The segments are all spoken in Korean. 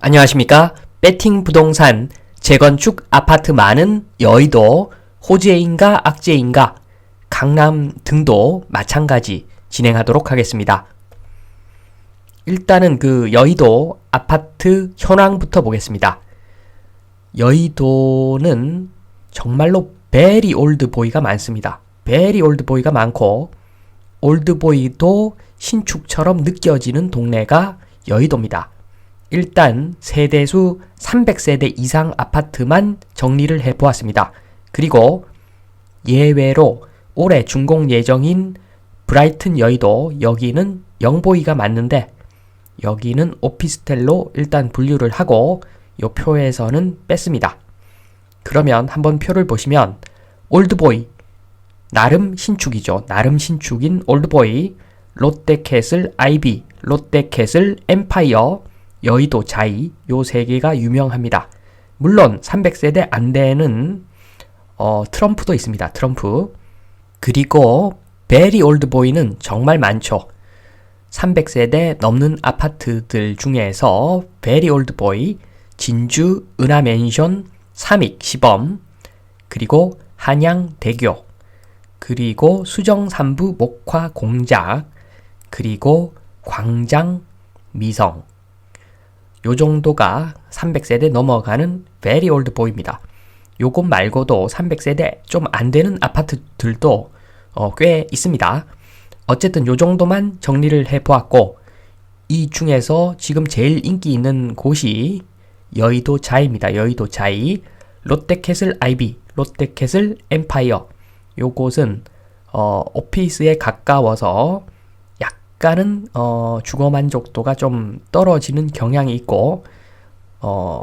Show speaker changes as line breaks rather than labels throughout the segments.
안녕하십니까? 배팅 부동산 재건축 아파트 많은 여의도 호재인가 악재인가 강남 등도 마찬가지 진행하도록 하겠습니다. 일단은 그 여의도 아파트 현황부터 보겠습니다. 여의도는 정말로 베리 올드보이가 많습니다. 베리 올드보이가 많고 올드보이도 신축처럼 느껴지는 동네가 여의도입니다. 일단 세대수 300세대 이상 아파트만 정리를 해보았습니다. 그리고 예외로 올해 준공 예정인 브라이튼 여의도, 여기는 영보이가 맞는데 여기는 오피스텔로 일단 분류를 하고 이 표에서는 뺐습니다. 그러면 한번 표를 보시면 올드보이, 나름 신축이죠. 나름 신축인 올드보이, 롯데캐슬 아이비, 롯데캐슬 엠파이어, 여의도 자이, 요 세 개가 유명합니다. 물론 300세대 안 되는 트럼프도 있습니다. 트럼프. 그리고 베리 올드보이는 정말 많죠. 300세대 넘는 아파트들 중에서 베리 올드보이, 진주 은하맨션, 삼익 시범, 그리고 한양대교, 그리고 수정삼부 목화 공작, 그리고 광장 미성, 요 정도가 300세대 넘어가는 베리 올드보이입니다. 요것 말고도 300세대 좀 안 되는 아파트들도 꽤 있습니다. 어쨌든 요 정도만 정리를 해보았고, 이 중에서 지금 제일 인기 있는 곳이 여의도 자이입니다. 여의도 자이, 롯데캐슬 아이비, 롯데캐슬 엠파이어. 요곳은 오피스에 가까워서 약간은 주거 만족도가 좀 떨어지는 경향이 있고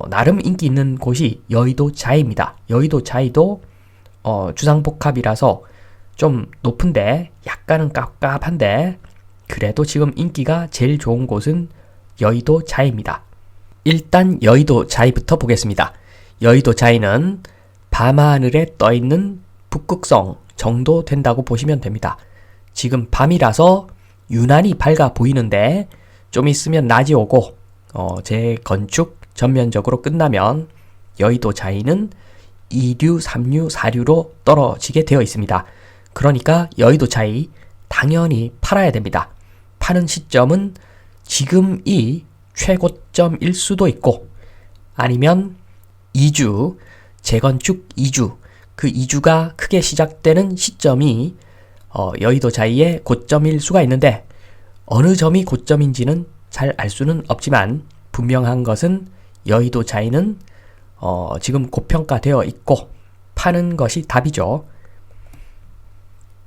나름 인기 있는 곳이 여의도 자이입니다. 여의도 자이도 주상복합이라서 좀 높은데 약간은 깝깝한데 그래도 지금 인기가 제일 좋은 곳은 여의도 자이입니다. 일단 여의도 자이부터 보겠습니다. 여의도 자이는 밤하늘에 떠있는 북극성 정도 된다고 보시면 됩니다. 지금 밤이라서 유난히 밝아 보이는데 좀 있으면 낮이 오고 재건축 전면적으로 끝나면 여의도 자이는 2류, 3류, 4류로 떨어지게 되어 있습니다. 그러니까 여의도 자이 당연히 팔아야 됩니다. 파는 시점은 지금이 최고점일 수도 있고 아니면 2주, 재건축 2주, 그 2주가 크게 시작되는 시점이 여의도 자이의 고점일 수가 있는데 어느 점이 고점인지는 잘 알 수는 없지만 분명한 것은 여의도 자이는 지금 고평가되어 있고 파는 것이 답이죠.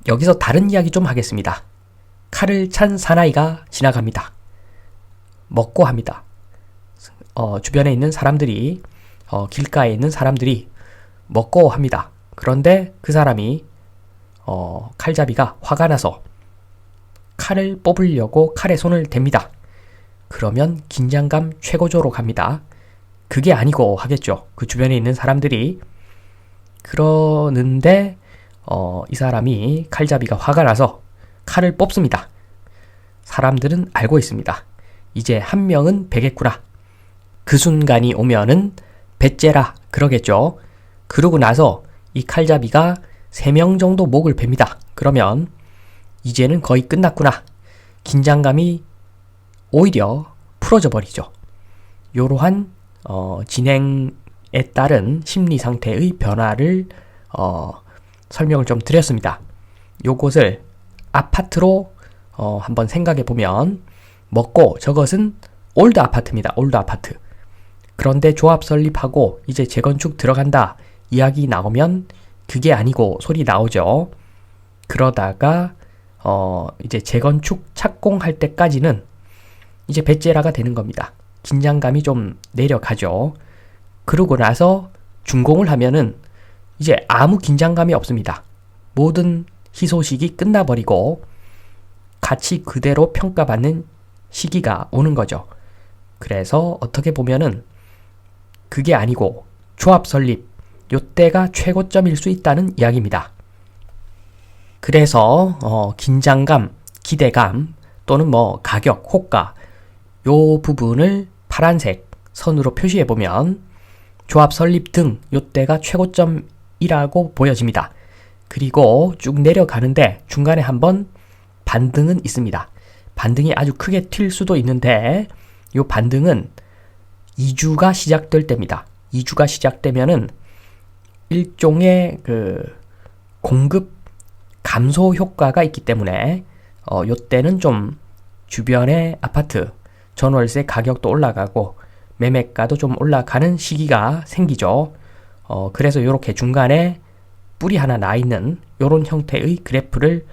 여기서 다른 이야기 좀 하겠습니다. 칼을 찬 사나이가 지나갑니다. 먹고 합니다. 주변에 있는 사람들이 길가에 있는 사람들이 먹고 합니다. 그런데 그 사람이 칼잡이가 화가 나서 칼을 뽑으려고 칼에 손을 댑니다. 그러면 긴장감 최고조로 갑니다. 그게 아니고 하겠죠. 그 주변에 있는 사람들이. 그러는데 이 사람이 칼잡이가 화가 나서 칼을 뽑습니다. 사람들은 알고 있습니다. 이제 한 명은 베겠구나. 그 순간이 오면은 배째라 그러겠죠. 그러고 나서 이 칼잡이가 3명 정도 목을 팹니다. 그러면 이제는 거의 끝났구나. 긴장감이 오히려 풀어져 버리죠. 이러한 진행에 따른 심리 상태의 변화를 설명을 좀 드렸습니다. 요것을 아파트로 한번 생각해 보면 먹고 저것은 올드 아파트입니다. 올드 아파트. 그런데 조합 설립하고 이제 재건축 들어간다 이야기 나오면 그게 아니고 소리 나오죠. 그러다가 이제 재건축 착공할 때까지는 이제 배째라가 되는 겁니다. 긴장감이 좀 내려가죠. 그러고 나서 준공을 하면은 이제 아무 긴장감이 없습니다. 모든 희소식이 끝나버리고 가치 그대로 평가받는 시기가 오는 거죠. 그래서 어떻게 보면은 그게 아니고 조합 설립 요때가 최고점일 수 있다는 이야기입니다. 그래서 긴장감, 기대감 또는 가격, 호가 요 부분을 파란색 선으로 표시해 보면 조합 설립 등 요때가 최고점이라고 보여집니다. 그리고 쭉 내려가는데 중간에 한번 반등은 있습니다. 반등이 아주 크게 튈 수도 있는데 요 반등은 2주가 시작될 때입니다. 2주가 시작되면은 일종의 공급 감소 효과가 있기 때문에 요때는 좀 주변의 아파트 전월세 가격도 올라가고 매매가도 좀 올라가는 시기가 생기죠. 그래서 이렇게 중간에 뿔이 하나 나 있는 이런 형태의 그래프를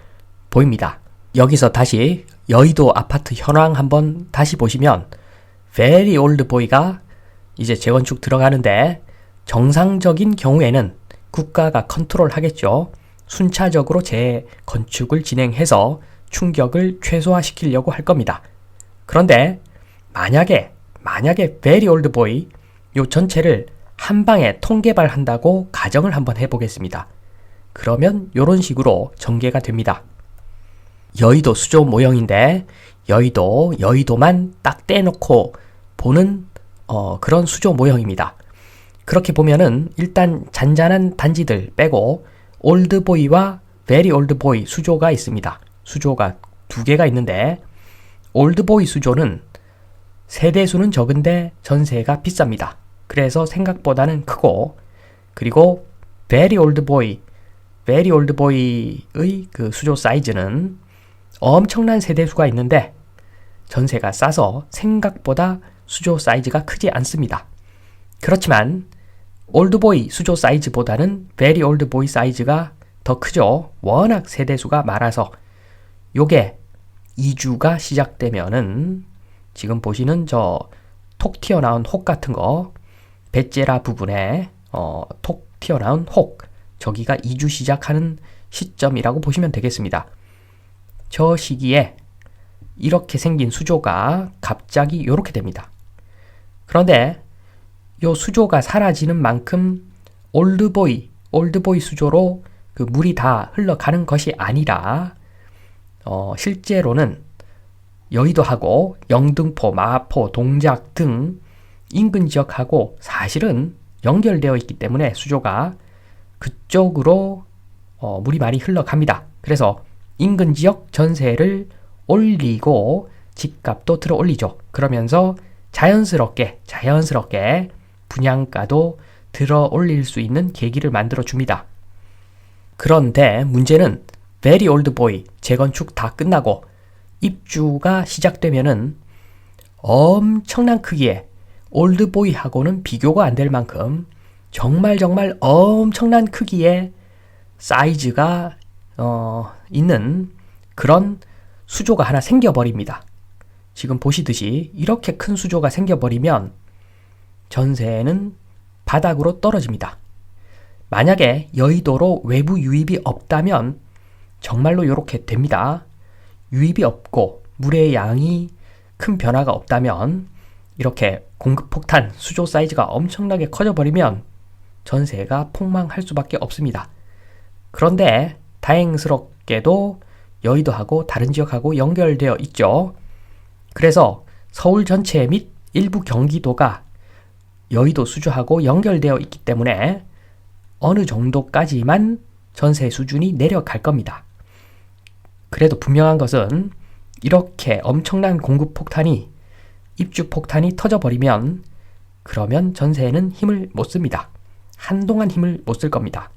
보입니다. 여기서 다시 여의도 아파트 현황 한번 다시 보시면 very old boy가 이제 재건축 들어가는데 정상적인 경우에는 국가가 컨트롤 하겠죠. 순차적으로 재건축을 진행해서 충격을 최소화시키려고 할 겁니다. 그런데 만약에 very old boy 요 전체를 한 방에 통개발한다고 가정을 한번 해보겠습니다. 그러면 이런 식으로 전개가 됩니다. 여의도 수조 모형인데 여의도만 딱 떼놓고 보는 그런 수조 모형입니다. 그렇게 보면은 일단 잔잔한 단지들 빼고 올드보이와 베리 올드보이 수조가 있습니다. 수조가 두 개가 있는데 올드보이 수조는 세대수는 적은데 전세가 비쌉니다. 그래서 생각보다는 크고 그리고 베리 올드보이의 그 수조 사이즈는 엄청난 세대수가 있는데 전세가 싸서 생각보다 수조 사이즈가 크지 않습니다. 그렇지만 올드보이 수조 사이즈보다는 베리 올드보이 사이즈가 더 크죠. 워낙 세대수가 많아서 요게 2주가 시작되면은 지금 보시는 저 톡 튀어나온 혹 같은 거 베제라 부분에 톡 튀어나온 혹 저기가 2주 시작하는 시점이라고 보시면 되겠습니다. 저 시기에 이렇게 생긴 수조가 갑자기 이렇게 됩니다. 그런데 요 수조가 사라지는 만큼 올드보이 수조로 그 물이 다 흘러가는 것이 아니라 실제로는 여의도하고 영등포, 마포, 동작 등 인근 지역하고 사실은 연결되어 있기 때문에 수조가 그쪽으로 물이 많이 흘러갑니다. 그래서 인근 지역 전세를 올리고 집값도 들어 올리죠. 그러면서 자연스럽게 분양가도 들어 올릴 수 있는 계기를 만들어 줍니다. 그런데 문제는 very old boy 재건축 다 끝나고 입주가 시작되면은 엄청난 크기의 올드보이하고는 비교가 안 될 만큼 정말 엄청난 크기의 사이즈가 있는 그런 수조가 하나 생겨버립니다. 지금 보시듯이 이렇게 큰 수조가 생겨버리면 전세는 바닥으로 떨어집니다. 만약에 여의도로 외부 유입이 없다면 정말로 이렇게 됩니다. 유입이 없고 물의 양이 큰 변화가 없다면 이렇게 공급폭탄 수조 사이즈가 엄청나게 커져버리면 전세가 폭망할 수밖에 없습니다. 그런데 다행스럽게도 여의도하고 다른 지역하고 연결되어 있죠. 그래서 서울 전체 및 일부 경기도가 여의도 수조하고 연결되어 있기 때문에 어느 정도까지만 전세 수준이 내려갈 겁니다. 그래도 분명한 것은 이렇게 엄청난 공급 폭탄이 입주 폭탄이 터져버리면 그러면 전세에는 힘을 못 씁니다. 한동안 힘을 못 쓸 겁니다.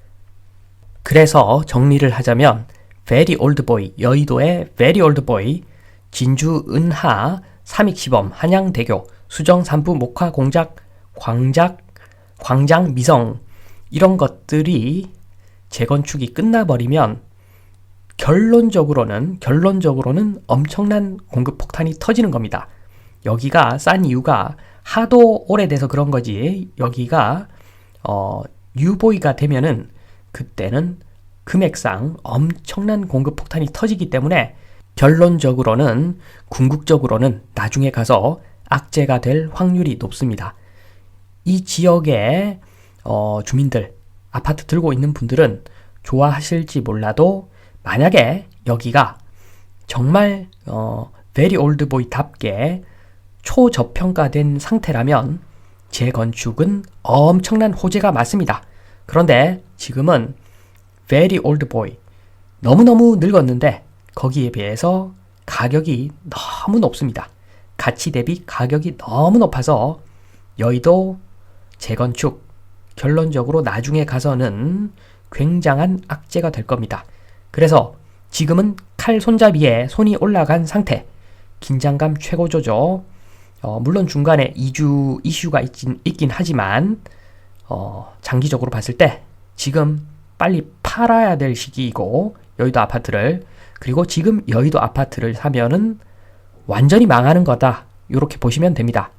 그래서 정리를 하자면 very old boy, 여의도의 very old boy, 진주 은하, 삼익시범, 한양대교, 수정 삼부 목화 공작, 광장 미성 이런 것들이 재건축이 끝나버리면 결론적으로는 엄청난 공급 폭탄이 터지는 겁니다. 여기가 싼 이유가 하도 오래돼서 그런 거지 여기가 뉴보이가 되면은 그때는 금액상 엄청난 공급 폭탄이 터지기 때문에 결론적으로는 궁극적으로는 나중에 가서 악재가 될 확률이 높습니다. 이 지역의 주민들, 아파트 들고 있는 분들은 좋아하실지 몰라도 만약에 여기가 정말 very old boy답게 초저평가된 상태라면 재건축은 엄청난 호재가 많습니다. 그런데 지금은 very old boy, 너무너무 늙었는데 거기에 비해서 가격이 너무 높습니다. 가치 대비 가격이 너무 높아서 여의도 재건축 결론적으로 나중에 가서는 굉장한 악재가 될 겁니다. 그래서 지금은 칼 손잡이에 손이 올라간 상태, 긴장감 최고조죠. 물론 중간에 이슈가 있긴 하지만 장기적으로 봤을 때 지금 빨리 팔아야 될 시기이고, 여의도 아파트를, 그리고 지금 여의도 아파트를 사면은 완전히 망하는 거다, 이렇게 보시면 됩니다.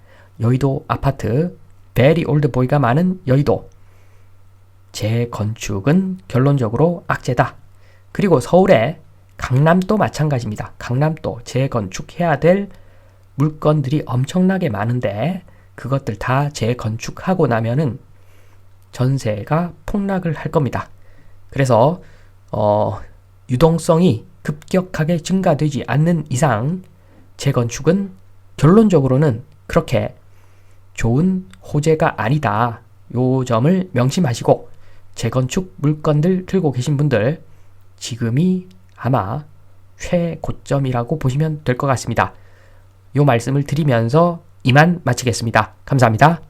여의도 아파트, very old boy가 많은 여의도 재건축은 결론적으로 악재다. 그리고 서울의 강남도 마찬가지입니다. 강남도 재건축해야 될 물건들이 엄청나게 많은데 그것들 다 재건축하고 나면은 전세가 폭락을 할 겁니다. 그래서 유동성이 급격하게 증가되지 않는 이상 재건축은 결론적으로는 그렇게 좋은 호재가 아니다. 요 점을 명심하시고 재건축 물건들 들고 계신 분들 지금이 아마 최고점이라고 보시면 될 것 같습니다. 요 말씀을 드리면서 이만 마치겠습니다. 감사합니다.